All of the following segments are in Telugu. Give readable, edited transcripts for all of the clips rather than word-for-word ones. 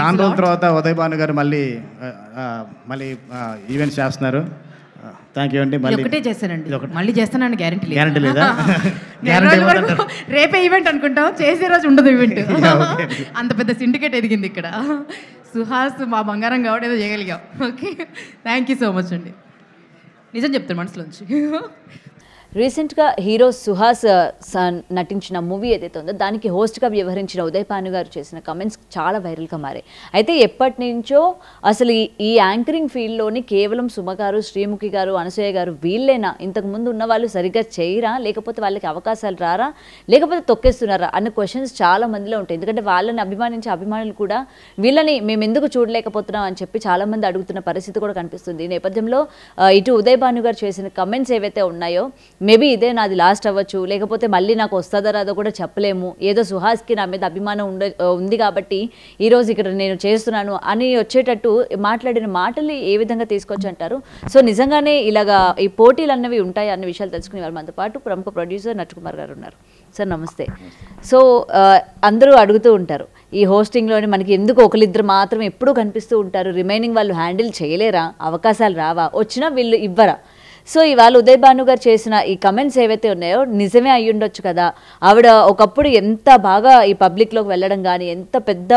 చాలా రోజుల తర్వాత ఉదయ్ భాను గారు మళ్ళీ ఈవెంట్స్ చేస్తున్నారు. థ్యాంక్ యూ అండి. మళ్ళీ ఒకటే చేశానండి, మళ్ళీ చేస్తానని గ్యారెంటీ గ్యారెంటీ లేదా? రేపే ఈవెంట్ అనుకుంటాం, చేసే రోజు ఉండదు ఈవెంట్. అంత పెద్ద సిండికేట్ ఎదిగింది ఇక్కడ. సుహాస్ మా బంగారం కాబట్టి ఏదో చేయగలిగాం. Okay, thank you so much అండి. నిజం చెప్తాను మనసులోంచి. రీసెంట్గా హీరో సుహాస్ నటించిన మూవీ ఏదైతే ఉందో దానికి హోస్ట్గా వ్యవహరించిన ఉదయ్ భాను గారు చేసిన కమెంట్స్ చాలా వైరల్గా మారాయి. అయితే ఎప్పటి నుంచో అసలు ఈ యాంకరింగ్ ఫీల్డ్లోని కేవలం సుమ గారు, శ్రీముఖి గారు, అనసూయ గారు వీళ్ళేనా, ఇంతకుముందు ఉన్న వాళ్ళు సరిగ్గా చేయరా, లేకపోతే వాళ్ళకి అవకాశాలు రారా, లేకపోతే తొక్కేస్తున్నారా అన్న క్వశ్చన్స్ చాలా మందిలో ఉంటాయి. ఎందుకంటే వాళ్ళని అభిమానించే అభిమానులు కూడా వీళ్ళని మేము ఎందుకు చూడలేకపోతున్నాం అని చెప్పి చాలామంది అడుగుతున్న పరిస్థితి కూడా కనిపిస్తుంది. ఈ నేపథ్యంలో ఇటు ఉదయ్ భాను గారు చేసిన కమెంట్స్ ఏవైతే ఉన్నాయో, మేబీ ఇదే నాది లాస్ట్ అవ్వచ్చు, లేకపోతే మళ్ళీ నాకు వస్తుందో రాదో కూడా చెప్పలేము, ఏదో సుహాస్కి నా మీద అభిమానం ఉంది కాబట్టి ఈరోజు ఇక్కడ నేను చేస్తున్నాను అని వచ్చేటట్టు మాట్లాడిన మాటల్ని ఏ విధంగా తీసుకొచ్చి అంటారు. సో నిజంగానే ఇలాగా ఈ పోటీలు అన్నవి ఉంటాయి అన్న విషయాలు తెలుసుకునే వాళ్ళు మనతో పాటు ప్రముఖ ప్రొడ్యూసర్ నట్కుమార్ గారు ఉన్నారు. సార్ నమస్తే. సో అందరూ అడుగుతూ ఉంటారు ఈ హోస్టింగ్లోని మనకి ఎందుకు ఒకరిద్దరు మాత్రం ఎప్పుడూ కనిపిస్తూ ఉంటారు, రిమైనింగ్ వాళ్ళు హ్యాండిల్ చేయలేరా, అవకాశాలు రావా, వచ్చినా వీళ్ళు ఇవ్వరా. సో ఇవాళ ఉదయ్ భాను గారు చేసిన ఈ కమెంట్స్ ఏవైతే ఉన్నాయో నిజమే అయ్యి ఉండొచ్చు కదా. ఆవిడ ఒకప్పుడు ఎంత బాగా ఈ పబ్లిక్లోకి వెళ్ళడం కానీ, ఎంత పెద్ద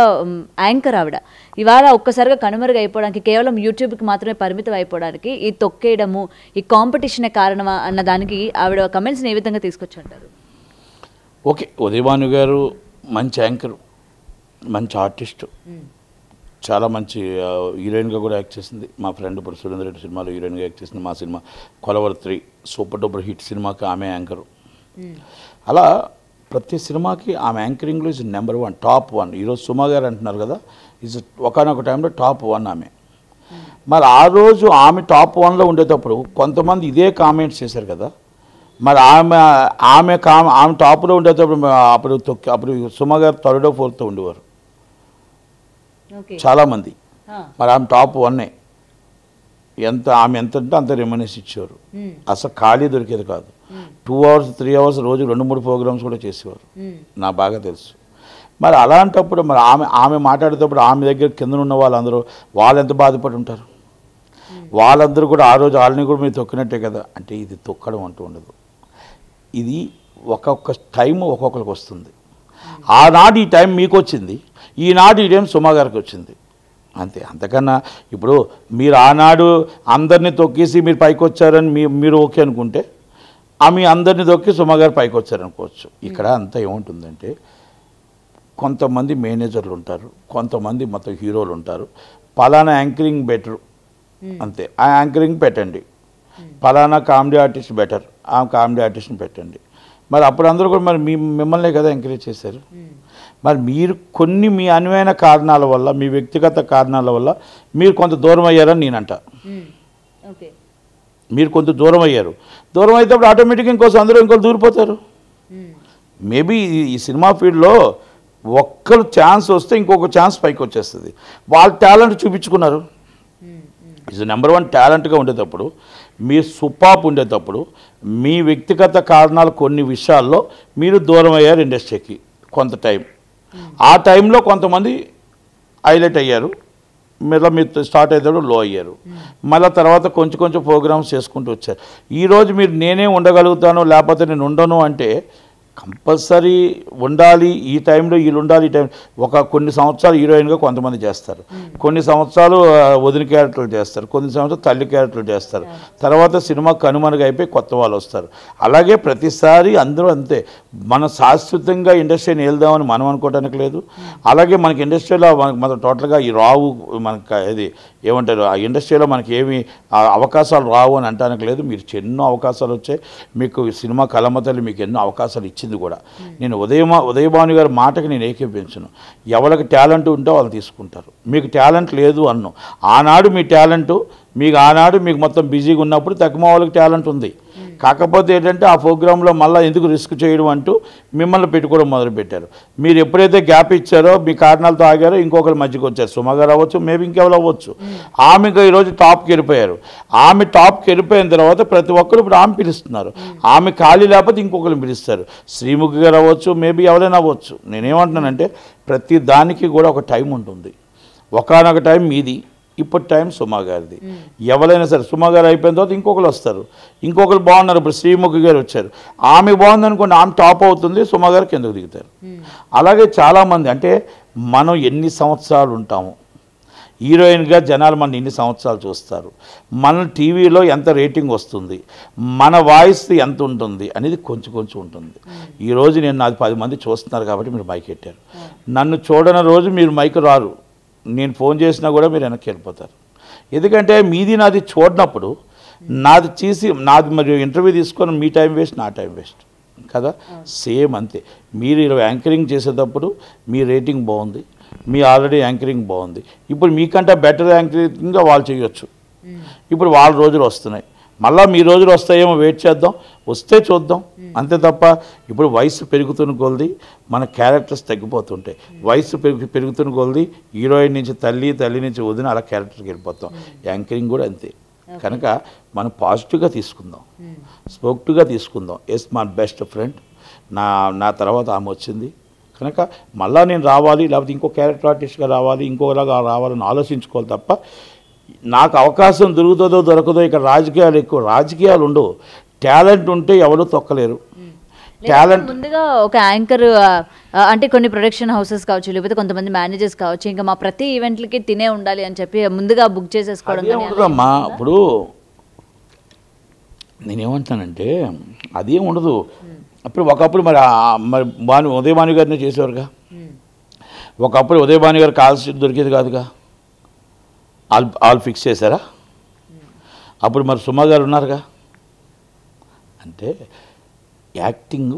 యాంకర్ ఆవిడ, ఇవాళ ఒక్కసారిగా కనుమరుగు అయిపోవడానికి, కేవలం యూట్యూబ్కి మాత్రమే పరిమితం అయిపోవడానికి ఈ తొక్కేయడము, ఈ కాంపిటీషనే కారణమా అన్న దానికి ఆవిడ కమెంట్స్ని ఏ విధంగా తీసుకొచ్చారు? ఓకే, ఉదయ్ భాను గారు మంచి యాంకర్, మంచి ఆర్టిస్టు, చాలా మంచి హీరోయిన్గా కూడా యాక్ట్ చేసింది. మా ఫ్రెండ్ ఇప్పుడు సురేందర్ రెడ్డి సినిమాలో హీరోయిన్గా యాక్ట్ చేసింది. మా సినిమా కొలవర్ 3 సూపర్ డూపర్ హిట్ సినిమాకి ఆమె యాంకరు. అలా ప్రతి సినిమాకి ఆమె యాంకరింగ్లో ఇస్ నెంబర్ 1, టాప్ 1. ఈరోజు సుమా గారు అంటున్నారు కదా, ఇస్ ఒకనొక టైంలో టాప్ 1 ఆమె. మరి ఆ రోజు ఆమె టాప్ 1లో ఉండేటప్పుడు కొంతమంది ఇదే కామెంట్స్ చేశారు కదా. మరి ఆమె టాప్లో ఉండేటప్పుడు అప్పుడు సుమా గారు 3rd or 4th ఉండేవారు చాలామంది. మరి ఆమె టాప్ 1. ఆమె ఎంత అంటే అంత రెమ్యునరేషన్ ఇచ్చేవారు. అసలు ఖాళీ దొరికేది కాదు. 2 hours 3 hours రోజు 2-3 ప్రోగ్రామ్స్ కూడా చేసేవారు, నాకు బాగా తెలుసు. మరి అలాంటప్పుడు మరి ఆమె మాట్లాడేటప్పుడు ఆమె దగ్గర కింద ఉన్న వాళ్ళందరూ వాళ్ళు ఎంత బాధపడి ఉంటారు. వాళ్ళందరూ కూడా ఆ రోజు వాళ్ళని కూడా మీరు తొక్కినట్టే కదా. అంటే ఇది తొక్కడం అంటూ ఉండదు. ఇది ఒక్కొక్క టైం ఒక్కొక్కరికి వస్తుంది. ఆనాడు ఈ టైం మీకు వచ్చింది, ఈనాడు ఈ టైం సుమా గారికి వచ్చింది, అంతే. అంతకన్నా ఇప్పుడు మీరు ఆనాడు అందరినీ తొక్కేసి మీరు పైకి వచ్చారని మీరు ఓకే అనుకుంటే, ఆమె అందరినీ తొక్కి సుమా గారు పైకి వచ్చారనుకోవచ్చు. ఇక్కడ అంతా ఏముంటుందంటే కొంతమంది మేనేజర్లు ఉంటారు, కొంతమంది మొత్తం హీరోలు ఉంటారు. పలానా యాంకరింగ్ బెటర్, అంతే, ఆ యాంకరింగ్ పెట్టండి. పలానా కామెడీ ఆర్టిస్ట్ బెటర్, ఆ కామెడీ ఆర్టిస్ట్ని పెట్టండి. మరి అప్పుడు అందరూ కూడా మరి మిమ్మల్నే కదా ఎంకరేజ్ చేశారు. మరి మీరు కొన్ని మీ అనువైన కారణాల వల్ల, మీ వ్యక్తిగత కారణాల వల్ల మీరు కొంత దూరం అయ్యారని నేనంట. మీరు కొంత దూరం అయ్యారు. దూరం అయితే అప్పుడు ఆటోమేటిక్గా ఇంకోసం అందరూ ఇంకోరు దూరిపోతారు. మేబీ ఈ సినిమా ఫీల్డ్లో ఒక్కరు ఛాన్స్ వస్తే ఇంకొక ఛాన్స్ పైకి వచ్చేస్తుంది. వాళ్ళ టాలెంట్ చూపించుకున్నారు. ఇది నెంబర్ 1 టాలెంట్గా ఉండేటప్పుడు, మీరు సూపర్బ్ ఉండేటప్పుడు, మీ వ్యక్తిగత కారణాలు కొన్ని విషయాల్లో మీరు దూరం అయ్యారు ఇండస్ట్రీకి కొంత టైం. ఆ టైంలో కొంతమంది హైలైట్ అయ్యారు, మళ్ళీ మీరు స్టార్ట్ అయ్యేటప్పుడు లో అయ్యారు. మళ్ళీ తర్వాత కొంచెం ప్రోగ్రామ్స్ చేసుకుంటూ వచ్చారు. ఈరోజు మీరు నేనే ఉండగలుగుతాను లేకపోతే నేను ఉండను అంటే కంపల్సరీ ఉండాలి. ఈ టైంలో వీళ్ళు ఉండాలి. ఈ టైం కొన్ని సంవత్సరాలు హీరోయిన్గా కొంతమంది చేస్తారు, కొన్ని సంవత్సరాలు వదిన క్యారెక్టర్లు చేస్తారు, కొన్ని సంవత్సరాలు తల్లి క్యారెక్టర్లు చేస్తారు. తర్వాత సినిమా కనుమరుగు అయిపోయి కొత్త వాళ్ళు వస్తారు. అలాగే ప్రతిసారి అందరూ అంతే. మనం శాశ్వతంగా ఇండస్ట్రీని వెళ్దామని మనం అనుకోవడానికి లేదు. అలాగే మనకి ఇండస్ట్రీలో మనం టోటల్గా ఈ రావు, మనకి ఇది ఏమంటారు, ఆ ఇండస్ట్రీలో మనకి ఏమి అవకాశాలు రావు అని అనడానికి లేదు. మీరు ఎన్నో అవకాశాలు వచ్చాయి. మీకు సినిమా కలమ్మ తల్లి మీకు ఎన్నో అవకాశాలు ఇచ్చింది కూడా. నేను ఉదయ్ భాను గారి మాటకి నేను ఏకీపించను. ఎవరికి టాలెంట్ ఉంటే వాళ్ళు తీసుకుంటారు. మీకు టాలెంట్ లేదు అన్ను. ఆనాడు మీ టాలెంటు ఆనాడు మీకు మొత్తం బిజీగా ఉన్నప్పుడు తక్కువ వాళ్ళకి టాలెంట్ ఉంది. కాకపోతే ఏంటంటే ఆ ప్రోగ్రాంలో మళ్ళీ ఎందుకు రిస్క్ చేయడం అంటూ మిమ్మల్ని పెట్టుకోవడం మొదలుపెట్టారు. మీరు ఎప్పుడైతే గ్యాప్ ఇచ్చారో, మీ కారణాలతో ఆగారో, ఇంకొకరి మధ్యకి వచ్చారు. సుమ గారు అవ్వచ్చు, మేబీ ఇంకెవరు అవ్వచ్చు. ఆమెకు ఈరోజు టాప్కి వెళ్ళిపోయారు. ఆమె టాప్కి వెళ్ళిపోయిన తర్వాత ప్రతి ఒక్కరు ఇప్పుడు ఆమె పిలుస్తున్నారు. ఆమె ఖాళీ లేకపోతే ఇంకొకరిని పిలుస్తారు. శ్రీముఖి గారు అవ్వచ్చు, మేబీ ఎవరైనా అవ్వచ్చు. నేనేమంటున్నానంటే ప్రతి దానికి కూడా ఒక టైం ఉంటుంది. ఒకనొక టైం మీది, ఇప్పుడు టైం సుమా గారిది. ఎవరైనా సరే సుమా గారు అయిపోయిన తర్వాత ఇంకొకరు వస్తారు, ఇంకొకరు బాగున్నారు. ఇప్పుడు శ్రీముఖి గారు వచ్చారు, ఆమె బాగుంది అనుకోండి, ఆమె టాప్ అవుతుంది, సుమా గారు కిందకు దిగుతారు. అలాగే చాలామంది అంటే మనం ఎన్ని సంవత్సరాలు ఉంటాము, హీరోయిన్గా జనాలు మన ఎన్ని సంవత్సరాలు చూస్తారు, మన టీవీలో ఎంత రేటింగ్ వస్తుంది, మన వాయిస్ ఎంత ఉంటుంది అనేది కొంచెం కొంచెం ఉంటుంది. ఈరోజు నేను నాది 10 మంది చూస్తున్నారు కాబట్టి మీరు మైక్ పెట్టారు. నన్ను చూడని రోజు మీరు మైక్ రారు, నేను ఫోన్ చేసినా కూడా మీరు వెనక్కి వెళ్ళిపోతారు. ఎందుకంటే మీది నాది చూడనప్పుడు నాది చేసి నాది మరి ఇంటర్వ్యూ తీసుకొని మీ టైం వేస్ట్, నా టైం వేస్ట్ కదా. సేమ్ అంతే. మీరు యాంకరింగ్ చేసేటప్పుడు మీ రేటింగ్ బాగుంది, మీ ఆల్రెడీ యాంకరింగ్ బాగుంది, ఇప్పుడు మీకంటే బెటర్ యాంకరింగ్గా వాళ్ళు చేయొచ్చు. ఇప్పుడు వాళ్ళ రోజులు వస్తున్నాయి, మళ్ళీ మీ రోజులు వస్తాయేమో, వెయిట్ చేద్దాం, వస్తే చూద్దాం అంతే తప్ప. ఇప్పుడు వయసు పెరుగుతున్న కొలది మన క్యారెక్టర్స్ తగ్గిపోతుంటాయి. వయసు పెరుగుతున్న కొలది హీరోయిన్ నుంచి తల్లి నుంచి వదిన అలా క్యారెక్టర్కి వెళ్ళిపోతాం. యాంకరింగ్ కూడా అంతే. కనుక మనం పాజిటివ్గా తీసుకుందాం, స్పోర్టివ్గా తీసుకుందాం. ఎస్ మా బెస్ట్ ఫ్రెండ్, నా తర్వాత ఆమె వచ్చింది కనుక మళ్ళీ నేను రావాలి, లేకపోతే ఇంకో క్యారెక్టర్ ఆర్టిస్ట్గా రావాలి, ఇంకోలాగా రావాలని ఆలోచించుకోవాలి తప్ప నాకు అవకాశం దొరుకుతుందో దొరకదో. ఇక్కడ రాజకీయాలు ఎక్కువ, రాజకీయాలు ఉండవు. టాలెంట్ ఉంటే ఎవరు తొక్కలేరు. టాలెంట్ ముందుగా ఒక యాంకర్ అంటే కొన్ని ప్రొడక్షన్ హౌసెస్ కావచ్చు, లేకపోతే కొంతమంది మేనేజర్స్ కావచ్చు, ఇంకా మా ప్రతి ఈవెంట్లకి తినే ఉండాలి అని చెప్పి ముందుగా బుక్ చేసేసుకోవడం ఉండదమ్మా. ఇప్పుడు నేనేమంటానంటే అదేం ఉండదు. అప్పుడు ఒకప్పుడు మరి ఉదయభాను గారిని చేసేవారుగా. ఒకప్పుడు ఉదయభాను గారు కాల్స్ దొరికేది కాదుగా, వాళ్ళు ఫిక్స్ చేశారా? అప్పుడు మరి సుమా గారు ఉన్నారుగా. అంటే యాక్టింగ్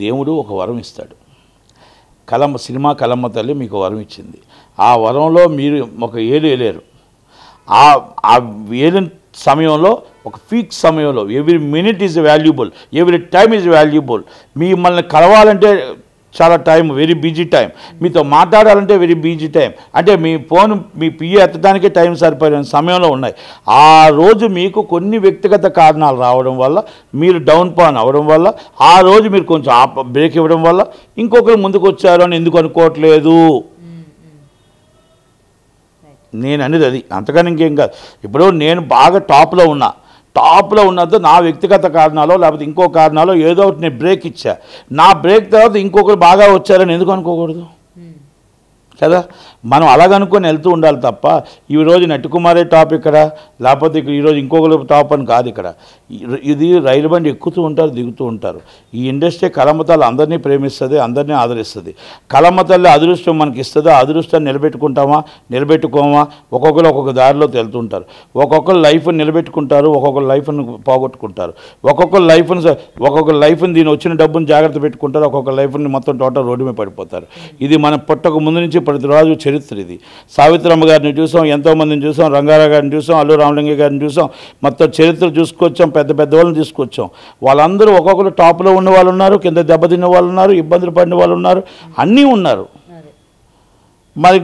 దేవుడు ఒక వరం ఇస్తాడు. సినిమా కలమ్మ తల్లి మీకు వరం ఇచ్చింది. ఆ వరంలో మీరు ఒక ఏలు వేయలేరు. ఆ వేలిన సమయంలో ఒక ఫిక్స్ సమయంలో every minute is valuable, every time is valuable. మిమ్మల్ని కలవాలంటే చాలా టైం, వెరీ బిజీ టైం. మీతో మాట్లాడాలంటే వెరీ బిజీ టైం. అంటే మీ ఫోన్ మీ పిఏ ఎత్తడానికే టైం సరిపోయిన సమయంలో ఉన్నాయి. ఆ రోజు మీకు కొన్ని వ్యక్తిగత కారణాలు రావడం వల్ల, మీరు డౌన్ పాన్ అవ్వడం వల్ల, ఆ రోజు మీరు కొంచెం బ్రేక్ ఇవ్వడం వల్ల ఇంకొకరు ముందుకు వచ్చారు అని ఎందుకు అనుకోవట్లేదు. నేను అనేది అది, అంతకని ఇంకేం కాదు. ఇప్పుడు నేను బాగా టాప్లో ఉన్నంత నా వ్యక్తిగత కారణాలు లేకపోతే ఇంకో కారణాలు ఏదో ఒకటి నేను బ్రేక్ ఇచ్చా. నా బ్రేక్ తర్వాత ఇంకొకరు బాగా వచ్చారని ఎందుకు అనుకోకూడదు కదా. మనం అలాగనుకొని వెళ్తూ ఉండాలి తప్ప ఈరోజు నటికుమారే టాప్ ఇక్కడ, లేకపోతే ఈరోజు ఇంకొకరు టాప్ అని కాదు. ఇక్కడ ఇది రైలు బండి ఎక్కుతూ ఉంటారు, దిగుతూ ఉంటారు. ఈ ఇండస్ట్రీ కలమ్మ తల్లి అందరినీ ప్రేమిస్తుంది, అందరినీ ఆదరిస్తుంది. కలమ్మ తల్లి అదృష్టం మనకి ఇస్తుంది. ఆ అదృష్టాన్ని నిలబెట్టుకుంటామా నిలబెట్టుకోమా, ఒక్కొక్కరు ఒక్కొక్క దారిలో వెళ్తుంటారు. ఒక్కొక్కరు లైఫ్ని నిలబెట్టుకుంటారు, ఒక్కొక్కరు లైఫ్ని పోగొట్టుకుంటారు. ఒక్కొక్క లైఫ్ని దీని వచ్చిన డబ్బుని జాగ్రత్త పెట్టుకుంటారు, ఒక్కొక్క లైఫ్ని మొత్తం టోటల్ రోడ్డు మీద పడిపోతారు. ఇది మన పుట్టక ముందు నుంచి ప్రతిరాజు చరిత్ర ఇది. సావిత్రమ్మ గారిని చూసాం, ఎంతోమందిని చూసాం, రంగారావు గారిని చూసాం, అల్లు రామలింగ గారిని చూసాం. మొత్తం చరిత్ర చూసుకొచ్చాం, పెద్ద పెద్ద వాళ్ళని తీసుకొచ్చాం. వాళ్ళందరూ ఒక్కొక్కరు టాప్లో ఉన్న వాళ్ళు ఉన్నారు, కింద దెబ్బతిన్న వాళ్ళు ఉన్నారు, ఇబ్బందులు పడిన వాళ్ళు ఉన్నారు, అన్నీ ఉన్నారు. మరి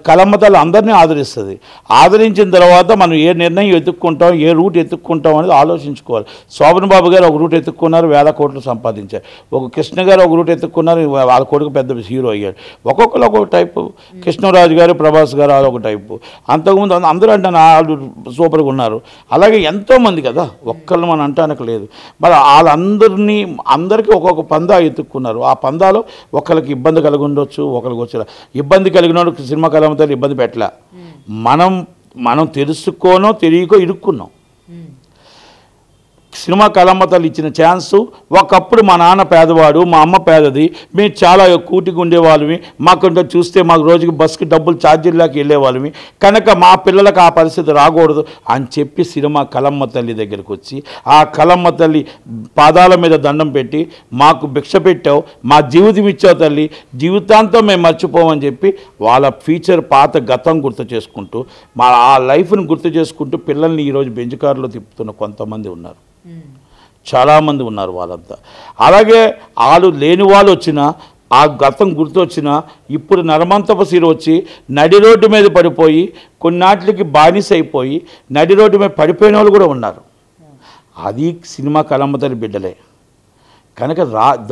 కలమ్మ తల్లి అందరినీ ఆదరిస్తుంది. ఆదరించిన తర్వాత మనం ఏ నిర్ణయం ఎత్తుక్కుంటాం, ఏ రూట్ ఎత్తుక్కుంటాం అనేది ఆలోచించుకోవాలి. శోభన్ బాబు గారు ఒక రూట్ ఎత్తుక్కున్నారు, 1000 కోట్లు సంపాదించారు. ఒక కృష్ణ గారు ఒక రూట్ ఎత్తుక్కున్నారు, వాళ్ళ కొడుకు పెద్ద హీరో అయ్యాడు. ఒక్కొక్కరు ఒక్కొక్క టైపు. కృష్ణరాజు గారు, ప్రభాస్ గారు వాళ్ళు ఒక టైపు. అంతకుముందు అందరూ అంటే వాళ్ళు సూపర్గా ఉన్నారు. అలాగే ఎంతోమంది కదా, ఒక్కళ్ళు మనం అంటానికి లేదు. మరి అందరికీ ఒక్కొక్క పందా ఎత్తుక్కున్నారు. ఆ పందాలో ఒకరికి ఇబ్బంది కలిగి ఉండొచ్చు, ఒకరికి వచ్చే ఇబ్బంది కలిగినోడు సినిమా కలమ్మ తల్లి ఇబ్బంది పెట్టలే. మనం తెలుసుకోనో తెలియకో ఇరుక్కున్నాం. సినిమా కలమ్మ తల్లి ఇచ్చిన ఛాన్సు. ఒకప్పుడు మా నాన్న పేదవాడు, మా అమ్మ పేదది, మేము చాలా కూటికి ఉండేవాళ్ళమి. మాకు చూస్తే మాకు రోజుకి బస్సుకి డబ్బులు ఛార్జీల్లోకి వెళ్ళేవాళ్ళమి. కనుక మా పిల్లలకు ఆ పరిస్థితి రాకూడదు అని చెప్పి సినిమా కలమ్మ తల్లి దగ్గరికి వచ్చి ఆ కలమ్మ తల్లి పాదాల మీద దండం పెట్టి మాకు భిక్ష పెట్టావు, మా జీవితం ఇచ్చావు తల్లి, జీవితాంతం మేము మర్చిపోమని చెప్పి వాళ్ళ ఫ్యూచర్ పాత గతం గుర్తు చేసుకుంటూ ఆ లైఫ్ని గుర్తు చేసుకుంటూ పిల్లల్ని ఈరోజు బెంచ్ కారులో తిప్పుతున్న కొంతమంది ఉన్నారు, చాలామంది ఉన్నారు వాళ్ళంతా. అలాగే వాళ్ళు లేని వాళ్ళు వచ్చినా ఆ గతం గుర్తొచ్చినా ఇప్పుడు నరమంతప సిరి వచ్చి నడి రోడ్డు మీద పడిపోయి కొన్నాటికి బానిస అయిపోయి నడి రోడ్డు మీద పడిపోయిన వాళ్ళు కూడా ఉన్నారు. అది సినిమా కలమ్మ తల్లి బిడ్డలే. కనుక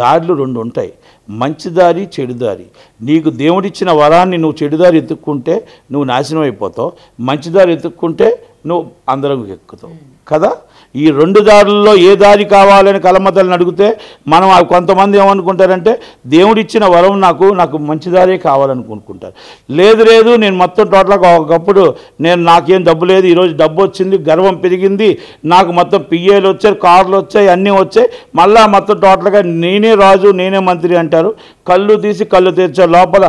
దారులు రెండు ఉంటాయి, మంచి దారి చెడు దారి. నీకు దేవుడిచ్చిన వరాన్ని నువ్వు చెడుదారి ఎత్తుక్కుంటే నువ్వు నాశనం అయిపోతావు, మంచి దారి ఎత్తుక్కుంటే నువ్వు అందరం ఎక్కుతావు కదా. ఈ రెండు దారుల్లో ఏ దారి కావాలని కలమతల్ని అడిగితే మనం కొంతమంది ఏమనుకుంటారంటే దేవుడిచ్చిన వరం నాకు మంచి దారే కావాలనుకుంటారు. లేదు నేను మొత్తం టోటల్గా ఒకప్పుడు నాకేం డబ్బు లేదు, ఈరోజు డబ్బు వచ్చింది, గర్వం పెరిగింది, నాకు మొత్తం పిఏలు వచ్చాయి, కార్లు వచ్చాయి, అన్నీ వచ్చాయి, మళ్ళా మొత్తం టోటల్గా నేనే రాజు నేనే మంత్రి అంటారు. కళ్ళు తీసి కళ్ళు తెచ్చారు, లోపల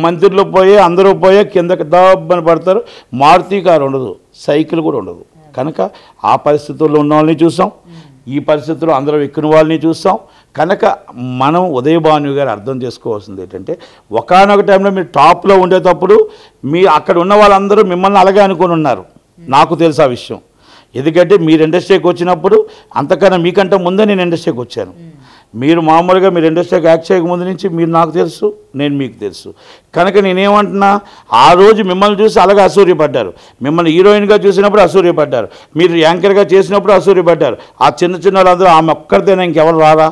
మంత్రులు పోయి అందరూ పోయి కిందకి దబ్బని పడతారు. మారుతి కారు ఉండదు, సైకిల్ కూడా ఉండదు. కనుక ఆ పరిస్థితుల్లో ఉన్న వాళ్ళని చూసాం, ఈ పరిస్థితుల్లో అందరూ ఎక్కిన వాళ్ళని చూసాం. కనుక మనం ఉదయభాను గారు అర్థం చేసుకోవాల్సింది ఏంటంటే, ఒకానొక టైంలో మీరు టాప్లో ఉండేటప్పుడు అక్కడ ఉన్న వాళ్ళందరూ మిమ్మల్ని అలాగే అనుకుని ఉన్నారు. నాకు తెలుసు ఆ విషయం, ఎందుకంటే మీరు ఇండస్ట్రీకి వచ్చినప్పుడు అంతకన్నా మీకంటే ముందే నేను ఇండస్ట్రీకి వచ్చాను. మీరు మామూలుగా మీరు ఇండస్ట్రీకి యాక్ట్ చేయక ముందు నుంచి మీరు నాకు తెలుసు, నేను మీకు తెలుసు. కనుక నేనేమంటున్నా, ఆ రోజు మిమ్మల్ని చూసి అలాగే అసూర్యపడ్డారు, మిమ్మల్ని హీరోయిన్గా చూసినప్పుడు అసూర్యపడ్డారు, మీరు యాంకర్గా చేసినప్పుడు అసూర్యపడ్డారు. ఆ చిన్న వాళ్ళందరూ ఆమె ఒక్కరితేనే ఇంకెవరు రారా,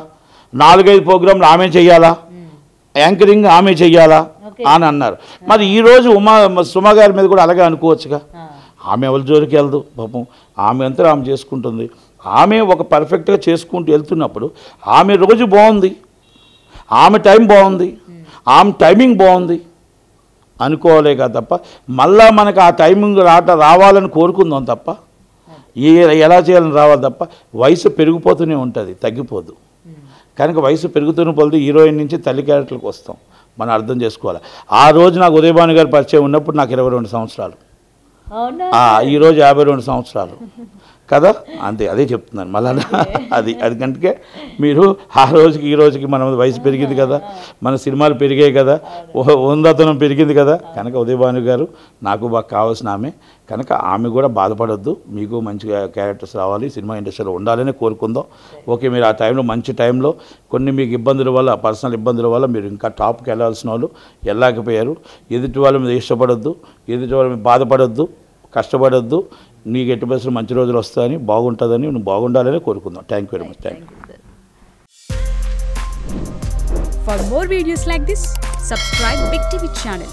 4-5 ప్రోగ్రాంలు ఆమె చెయ్యాలా, యాంకరింగ్ ఆమె చెయ్యాలా అని అన్నారు. మరి ఈరోజు సుమ గారి మీద కూడా అలాగే అనుకోవచ్చుగా. ఆమె ఎవరి జోలికి వెళ్దు పాపం, ఆమె అంతా ఆమె చేసుకుంటుంది. ఆమె ఒక పర్ఫెక్ట్గా చేసుకుంటూ వెళ్తున్నప్పుడు ఆమె రోజు బాగుంది, ఆమె టైం బాగుంది, ఆమె టైమింగ్ బాగుంది అనుకోవాలే కదా తప్ప మళ్ళా మనకు ఆ టైమింగ్ రావాలని కోరుకుందాం తప్ప ఎలా చేయాలని రావాలి తప్ప. వయసు పెరిగిపోతూనే ఉంటుంది, తగ్గిపోదు. కనుక వయసు పెరుగుతూనే పోతే హీరోయిన్ నుంచి తల్లి క్యారెక్టర్లకు వస్తాం, మనం అర్థం చేసుకోవాలి. ఆ రోజు నాకు ఉదయభాను గారి పరిచయం ఉన్నప్పుడు నాకు 22 సంవత్సరాలు, ఈరోజు 52 సంవత్సరాలు కదా. అంతే, అదే చెప్తున్నాను మళ్ళా. అది కనుక మీరు ఆ రోజుకి ఈ రోజుకి మన వయసు పెరిగింది కదా, మన సినిమాలు పెరిగాయి కదా, ఉందతనం పెరిగింది కదా. కనుక ఉదయభాను గారు నాకు బాగా కావాల్సిన ఆమె. కనుక ఆమె కూడా బాధపడొద్దు, మీకు మంచిగా క్యారెక్టర్స్ రావాలి, సినిమా ఇండస్ట్రీలో ఉండాలని కోరుకుందాం. ఓకే, మీరు ఆ టైంలో మంచి టైంలో కొన్ని మీకు ఇబ్బందుల వల్ల, పర్సనల్ ఇబ్బందుల వల్ల మీరు ఇంకా టాప్కి వెళ్ళాల్సిన వాళ్ళు వెళ్ళలేకపోయారు. ఎదుటి వాళ్ళ మీద ఇష్టపడొద్దు, ఎదుటి వాళ్ళ మీద బాధపడొద్దు, కష్టపడొద్దు. నీకు ఎట్టి పరిస్థితులు మంచి రోజులు వస్తాయని, బాగుంటుందని, నువ్వు బాగుండాలని కోరుకుందాం. Thank you very much. Thank you. For more videos like this, subscribe Big TV channel.